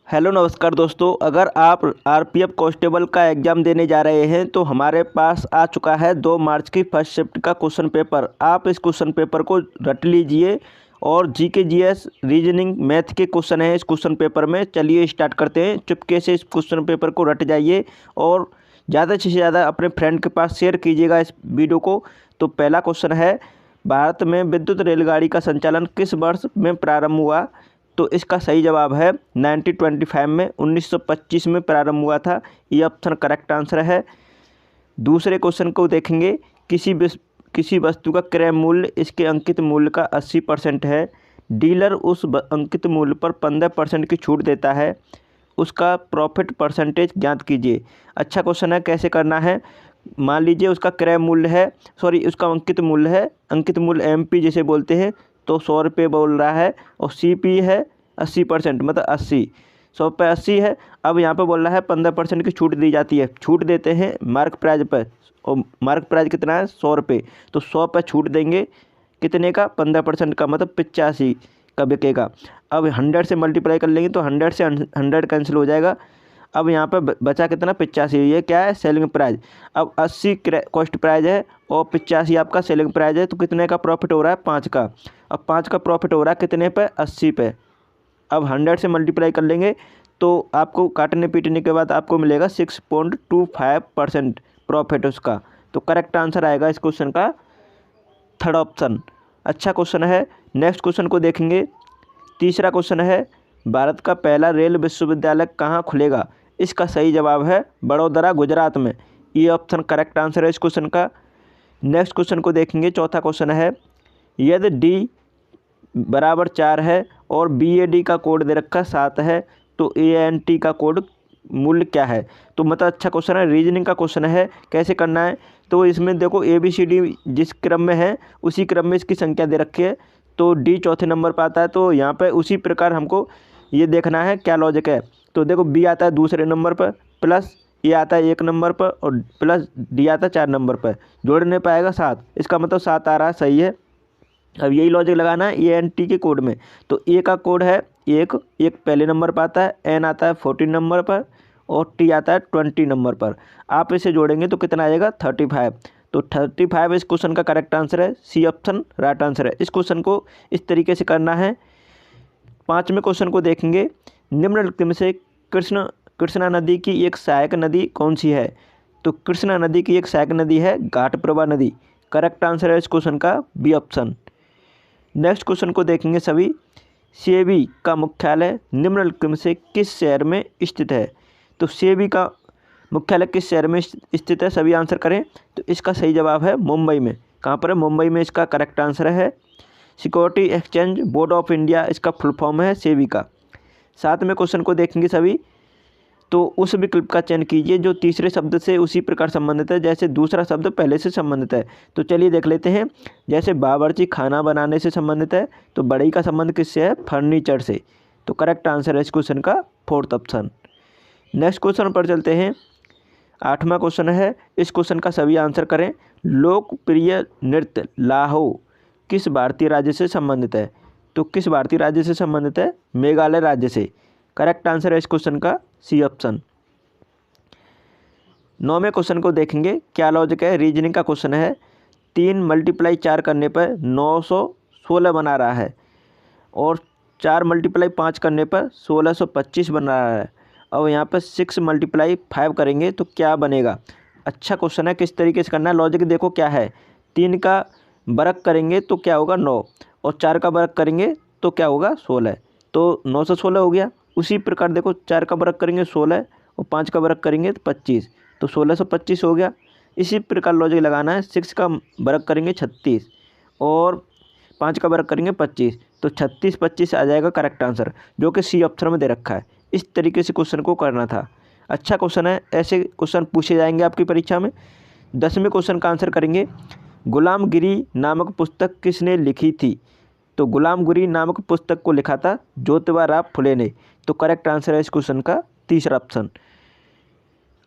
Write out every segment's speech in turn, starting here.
Hello नमस्कार दोस्तों। अगर आप आरपीएफ कांस्टेबल का एग्ज़ाम देने जा रहे हैं तो हमारे पास आ चुका है 2 मार्च की फर्स्ट शिफ्ट का क्वेश्चन पेपर। आप इस क्वेश्चन पेपर को रट लीजिए और जीके जीएस रीजनिंग मैथ के क्वेश्चन हैं इस क्वेश्चन पेपर में। चलिए स्टार्ट करते हैं। चुपके से इस क्वेश्चन पेपर को रट जाइए और ज़्यादा से ज़्यादा अपने फ्रेंड के पास शेयर कीजिएगा इस वीडियो को। तो पहला क्वेश्चन है, भारत में विद्युत रेलगाड़ी का संचालन किस वर्ष में प्रारंभ हुआ? तो इसका सही जवाब है 1925 में, 1925 में प्रारंभ हुआ था। ये ऑप्शन करेक्ट आंसर है। दूसरे क्वेश्चन को देखेंगे, किसी वस्तु का क्रय मूल्य इसके अंकित मूल्य का 80% है। डीलर उस अंकित मूल्य पर 15% की छूट देता है, उसका प्रॉफिट परसेंटेज ज्ञात कीजिए। अच्छा क्वेश्चन है। कैसे करना है, मान लीजिए उसका क्रय मूल्य है, उसका अंकित मूल्य है, अंकित मूल्य एमपी जिसे बोलते हैं, तो 100 रुपये बोल रहा है और सीपी है 80%, मतलब 80, 100 पे 80 है। अब यहाँ पे बोल रहा है 15% की छूट दी जाती है। छूट देते हैं मार्क प्राइस पर, और मार्क प्राइस कितना है 100 रुपये, तो 100 पे छूट देंगे कितने का, 15% का, मतलब 85 का बिकेगा। अब 100 से मल्टीप्लाई कर लेंगे तो 100 से 100 कैंसिल हो जाएगा। अब यहाँ पे बचा कितना, 85। ये क्या है, सेलिंग प्राइस। अब 80 कॉस्ट प्राइस है और 85 आपका सेलिंग प्राइस है, तो कितने का प्रॉफिट हो रहा है, 5 का। अब 5 का प्रॉफिट हो रहा है कितने पे, 80 पे। अब 100 से मल्टीप्लाई कर लेंगे तो आपको काटने पीटने के बाद आपको मिलेगा 6.25% प्रॉफिट उसका। तो करेक्ट आंसर आएगा इस क्वेश्चन का थर्ड ऑप्शन। अच्छा क्वेश्चन है। नेक्स्ट क्वेश्चन को देखेंगे। तीसरा क्वेश्चन है, भारत का पहला रेल विश्वविद्यालय कहाँ खुलेगा? इसका सही जवाब है बड़ौदरा, गुजरात में। ये ऑप्शन करेक्ट आंसर है इस क्वेश्चन का। नेक्स्ट क्वेश्चन को देखेंगे। चौथा क्वेश्चन है, यदि डी बराबर 4 है और BAD का कोड दे रखा 7 है तो ANT का कोड मूल्य क्या है? तो मतलब अच्छा क्वेश्चन है, रीजनिंग का क्वेश्चन है। कैसे करना है, तो इसमें देखो ABCD जिस क्रम में है उसी क्रम में इसकी संख्या दे रखी है, तो D चौथे नंबर पर आता है, तो यहाँ पे उसी प्रकार हमको ये देखना है क्या लॉजिक है। तो देखो B आता है दूसरे नंबर पर, प्लस A आता है 1 नंबर पर, और प्लस D आता है 4 नंबर पर। जोड़ने पाएगा 7, इसका मतलब 7 आ रहा है, सही है। अब यही लॉजिक लगाना है ANT के कोड में। तो A का कोड है 1 पहले नंबर पर आता है, N आता है 14 नंबर पर, और T आता है 20 नंबर पर। आप इसे जोड़ेंगे तो कितना आएगा, 35। तो 35 इस क्वेश्चन का करेक्ट आंसर है। सी ऑप्शन राइट आंसर है। इस क्वेश्चन को इस तरीके से करना है। पाँचवें क्वेश्चन को देखेंगे। निम्नलिखित में से कृष्णा नदी की एक सहायक नदी कौन सी है? तो कृष्णा नदी की एक सहायक नदी है घाटप्रभा नदी। करेक्ट आंसर है इस क्वेश्चन का बी ऑप्शन। नेक्स्ट क्वेश्चन को देखेंगे सभी। सेबी का मुख्यालय निम्नलिखित में से किस शहर में स्थित है? तो सेबी का मुख्यालय किस शहर में स्थित है, सभी आंसर करें। तो इसका सही जवाब है मुंबई में। कहाँ पर है, मुंबई में इसका करेक्ट आंसर है। Security exchange board of India इसका फुल फॉर्म है सेबी का। सातवें क्वेश्चन को देखेंगे सभी। तो उस विकल्प का चयन कीजिए जो तीसरे शब्द से उसी प्रकार संबंधित है जैसे दूसरा शब्द पहले से संबंधित है। तो चलिए देख लेते हैं। जैसे बावर्ची खाना बनाने से संबंधित है, तो बढ़ई का संबंध किससे है, फर्नीचर से। तो करेक्ट आंसर है इस क्वेश्चन का फोर्थ ऑप्शन। नेक्स्ट क्वेश्चन पर चलते हैं। आठवां क्वेश्चन है, इस क्वेश्चन का सभी आंसर करें। लोकप्रिय नृत्य लाहो किस भारतीय राज्य से संबंधित है? तो किस भारतीय राज्य से संबंधित है, मेघालय राज्य से। करेक्ट आंसर है इस क्वेश्चन का सी ऑप्शन। 9वें क्वेश्चन को देखेंगे। क्या लॉजिक है, रीजनिंग का क्वेश्चन है। 3 × 4 करने पर 916 बना रहा है, और 4 × 5 करने पर 1625 बन रहा है। और यहाँ पर 6 × 5 करेंगे तो क्या बनेगा? अच्छा क्वेश्चन है। किस तरीके से करना है, लॉजिक देखो क्या है। 3 का वर्ग करेंगे तो क्या होगा 9, और 4 का वर्ग करेंगे तो क्या होगा 16, तो 9 से 16 हो गया। उसी प्रकार देखो 4 का वर्ग करेंगे 16, और 5 का वर्ग करेंगे तो 25, तो 1625 हो गया। इसी प्रकार लॉजिक लगाना है। 6 का वर्ग करेंगे 36, और 5 का वर्ग करेंगे 25, तो 36 25 आ जाएगा करेक्ट आंसर, जो कि सी ऑप्शन में दे रखा है। इस तरीके से क्वेश्चन को करना था। अच्छा क्वेश्चन है। ऐसे क्वेश्चन पूछे जाएंगे आपकी परीक्षा में। 10वें क्वेश्चन का आंसर करेंगे। गुलामगिरी नामक पुस्तक किसने लिखी थी? तो गुलामगिरी नामक पुस्तक को लिखा था ज्योतिबा राव फुले ने। तो करेक्ट आंसर है इस क्वेश्चन का तीसरा ऑप्शन।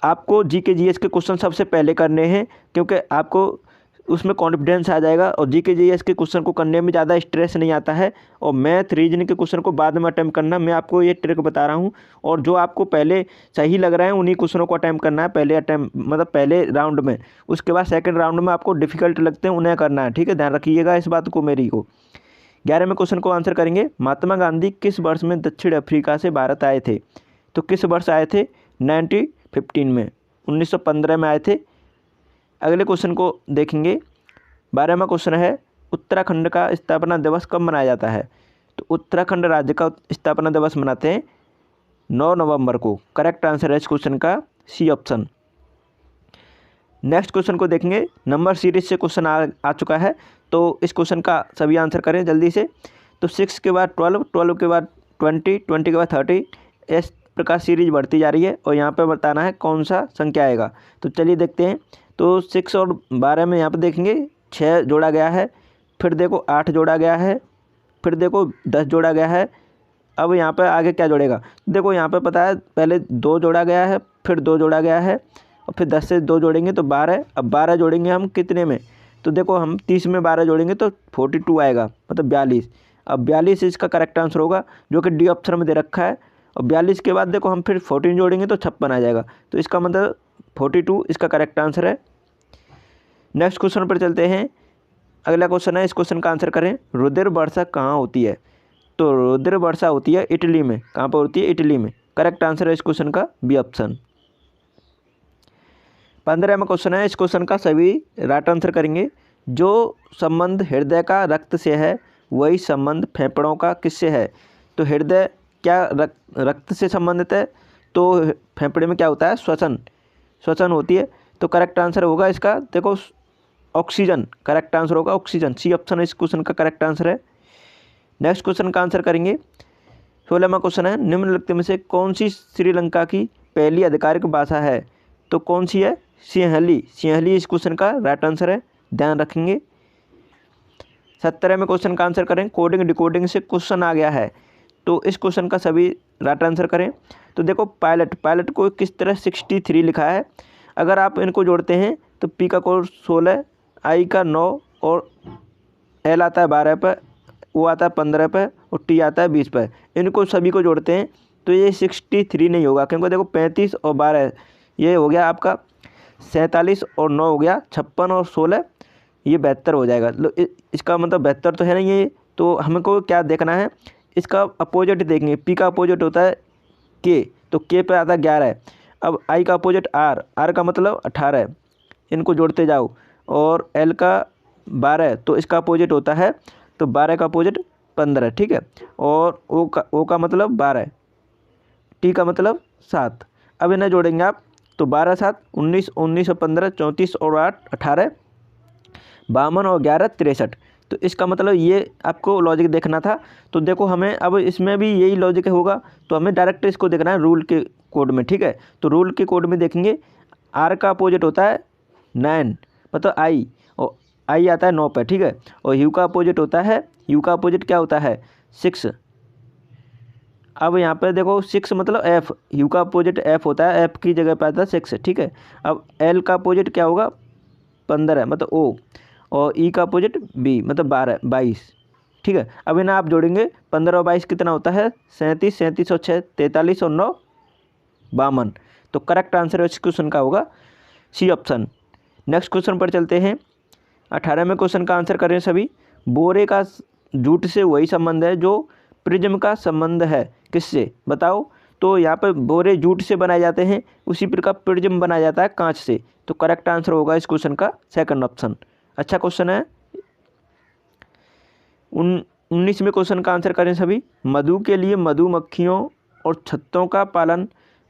आपको जीके जीएस के क्वेश्चन सबसे पहले करने हैं, क्योंकि आपको उसमें कॉन्फिडेंस आ जाएगा और जीके जीएस के क्वेश्चन को करने में ज़्यादा स्ट्रेस नहीं आता है। और मैथ रीजनिंग के क्वेश्चन को बाद में अटैम्प्ट करना, मैं आपको ये ट्रिक बता रहा हूँ। और जो आपको पहले सही लग रहा है उन्हीं क्वेश्चनों को अटैम्प्ट करना है पहले अटैम्प्ट, मतलब पहले राउंड में। उसके बाद सेकंड राउंड में आपको डिफिकल्ट लगते हैं उन्हें करना है, ठीक है, ध्यान रखिएगा इस बात को मेरी को। 11वें क्वेश्चन को आंसर करेंगे, महात्मा गांधी किस वर्ष में दक्षिण अफ्रीका से भारत आए थे? तो किस वर्ष आए थे? 1915 में, 1915 में आए थे। अगले क्वेश्चन को देखेंगे, 12वां क्वेश्चन है, उत्तराखंड का स्थापना दिवस कब मनाया जाता है? तो उत्तराखंड राज्य का स्थापना दिवस मनाते हैं 9 नवंबर को। करेक्ट आंसर है इस क्वेश्चन का सी ऑप्शन। नेक्स्ट क्वेश्चन को देखेंगे, नंबर सीरीज से क्वेश्चन आ चुका है, तो इस क्वेश्चन का सभी आंसर करें जल्दी से। तो 6 के बाद 12, 12 के बाद 20, 20 के बाद 30, इस प्रकार सीरीज बढ़ती जा रही है और यहाँ पे बताना है कौन सा संख्या आएगा। तो चलिए देखते हैं। तो 6 और 12 में यहाँ पे देखेंगे 6 जोड़ा गया है, फिर देखो 8 जोड़ा गया है, फिर देखो 10 जोड़ा गया है। अब यहाँ पे आगे क्या जोड़ेगा? देखो यहाँ पे पता है पहले 2 जोड़ा गया है, फिर 2 जोड़ा गया है और फिर 10 से 2 जोड़ेंगे तो 12। अब 12 जोड़ेंगे हम कितने में? तो देखो हम 30 में 12 जोड़ेंगे तो 42 आएगा, मतलब 42। अब 42 इसका करेक्ट आंसर होगा जो कि डी ऑप्शन में दे रखा है। और 42 के बाद देखो हम फिर 14 जोड़ेंगे तो 56 आ जाएगा, तो इसका मतलब 42 इसका करेक्ट आंसर है। नेक्स्ट क्वेश्चन पर चलते हैं। अगला क्वेश्चन है, इस क्वेश्चन का आंसर करें, रुधिर वर्षा कहाँ होती है? तो रुधिर वर्षा होती है इटली में। कहाँ पर होती है? इटली में। करेक्ट आंसर है इस क्वेश्चन का बी ऑप्शन। 15वां क्वेश्चन है, इस क्वेश्चन का सभी राइट आंसर करेंगे, जो संबंध हृदय का रक्त से है वही संबंध फेफड़ों का किससे है? तो हृदय क्या रक्त से संबंधित है, तो फेफड़े में क्या होता है? श्वसन होती है। तो करेक्ट आंसर होगा इसका देखो ऑक्सीजन। करेक्ट आंसर होगा ऑक्सीजन, सी ऑप्शन इस क्वेश्चन का करेक्ट आंसर है। नेक्स्ट क्वेश्चन का आंसर करेंगे। 16वां क्वेश्चन है, निम्नलिखित में से कौन सी श्रीलंका की पहली आधिकारिक भाषा है? तो कौन सी है? सिंहली। सिंहली इस क्वेश्चन का राइट आंसर है, ध्यान रखेंगे। 17वें क्वेश्चन का आंसर करें, कोडिंग डिकोडिंग से क्वेश्चन आ गया है, तो इस क्वेश्चन का सभी राइट आंसर करें। तो देखो पायलट को किस तरह 63 लिखा है। अगर आप इनको जोड़ते हैं तो पी का कोड 16, आई का 9 और एल आता है 12 पर, ओ आता है 15 पर और टी आता है 20 पर। इनको सभी को जोड़ते हैं तो ये 63 नहीं होगा, क्योंकि देखो 35 और 12 ये हो गया आपका 47 और 9 हो गया 56 और 16 ये 72 हो जाएगा। इसका मतलब 72 तो है नहीं ये। तो हमको क्या देखना है, इसका अपोजिट देखेंगे। पी का अपोजिट होता है के, तो के पे आता है 11। अब आई का अपोजिट आर, आर का मतलब 18, इनको जोड़ते जाओ। और एल का 12, तो इसका अपोजिट होता है, तो 12 का अपोजिट 15, ठीक है। और ओ का मतलब 12, टी का मतलब 7। अब इन्हें जोड़ेंगे आप तो 12 7 19, 19 और 15 34 और 8 18, 52 और 11 63। तो इसका मतलब ये आपको लॉजिक देखना था। तो देखो हमें अब इसमें भी यही लॉजिक होगा, तो हमें डायरेक्ट इसको देखना है रूल के कोड में, ठीक है। तो रूल के कोड में देखेंगे, आर का अपोजिट होता है 9, मतलब आई, और आई आता है 9 पर, ठीक है। और यू का अपोजिट होता है, यू का अपोजिट क्या होता है? 6। अब यहाँ पे देखो 6 मतलब एफ, यू का अपोजिट एफ होता है, एफ की जगह पे आता है 6, ठीक है। अब एल का अपोजिट क्या होगा? 15 मतलब ओ, और ई का अपोजिट बी मतलब 12 22, ठीक है। अब इन्हें आप जोड़ेंगे 15 और 22 कितना होता है? 37, 37 और 6 43 और 9 52। तो करेक्ट आंसर इस क्वेश्चन का होगा सी ऑप्शन। नेक्स्ट क्वेश्चन पर चलते हैं। 18वें क्वेश्चन का आंसर करें सभी। बोरे का जूट से वही संबंध है जो प्रिज्म का संबंध है किससे? बताओ। तो यहाँ पर बोरे जूट से बनाए जाते हैं, उसी प्रकार प्रिज्म बनाया जाता है कांच से। तो करेक्ट आंसर होगा इस क्वेश्चन का सेकंड ऑप्शन। अच्छा क्वेश्चन है। 19वें क्वेश्चन का आंसर करें सभी। मधु के लिए मधुमक्खियों और छत्तों का पालन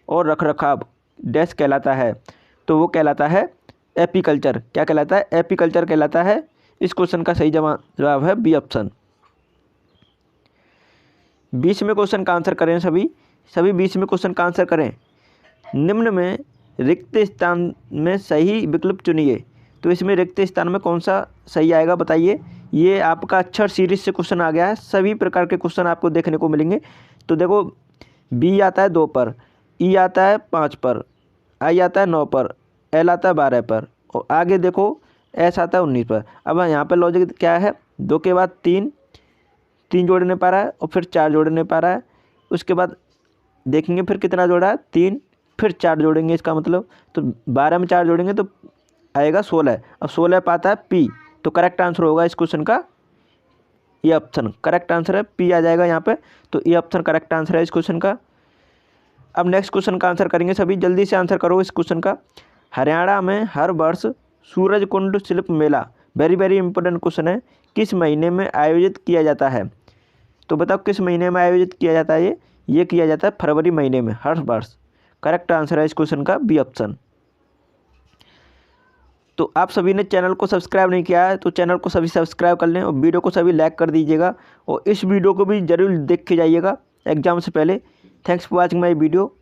और रखरखाव डैश कहलाता है? तो वो कहलाता है एपीकल्चर। क्या कहलाता है? एपीकल्चर कहलाता है। इस क्वेश्चन का सही जवाब है बी ऑप्शन। 20वें क्वेश्चन का आंसर करें सभी 20वें क्वेश्चन का आंसर करें। निम्न में रिक्त स्थान में सही विकल्प चुनिए। तो इसमें रिक्त स्थान में कौन सा सही आएगा बताइए। ये आपका अक्षर सीरीज से क्वेश्चन आ गया है, सभी प्रकार के क्वेश्चन आपको देखने को मिलेंगे। तो देखो बी आता है 2 पर, ई आता है 5 पर, आई आता है 9 पर, एल आता है 12 पर, और आगे देखो एस आता है 19 पर। अब यहाँ पर लॉजिक क्या है, 2 के बाद 3 जोड़ने पा रहा है और फिर 4 जोड़ने पा रहा है। उसके बाद देखेंगे फिर कितना जोड़ा है, 3 फिर 4 जोड़ेंगे, इसका मतलब तो 12 में 4 जोड़ेंगे तो आएगा 16। अब 16 पाता है पी, तो करेक्ट आंसर होगा इस क्वेश्चन का ये ऑप्शन करेक्ट आंसर है, पी आ जाएगा यहाँ पे। तो ये ऑप्शन करेक्ट आंसर है इस क्वेश्चन का। अब नेक्स्ट क्वेश्चन का आंसर करेंगे, सभी जल्दी से आंसर करो इस क्वेश्चन का। हरियाणा में हर वर्ष सूरज कुंड शिल्प मेला, वेरी वेरी इंपॉर्टेंट क्वेश्चन है, किस महीने में आयोजित किया जाता है? तो बताओ किस महीने में आयोजित किया जाता है? ये किया जाता है फरवरी महीने में हर वर्ष। करेक्ट आंसर है इस क्वेश्चन का बी ऑप्शन। तो आप सभी ने चैनल को सब्सक्राइब नहीं किया है तो चैनल को सभी सब्सक्राइब कर लें और वीडियो को सभी लाइक कर दीजिएगा और इस वीडियो को भी जरूर देख के जाइएगा एग्जाम से पहले। Thanks for watching my video.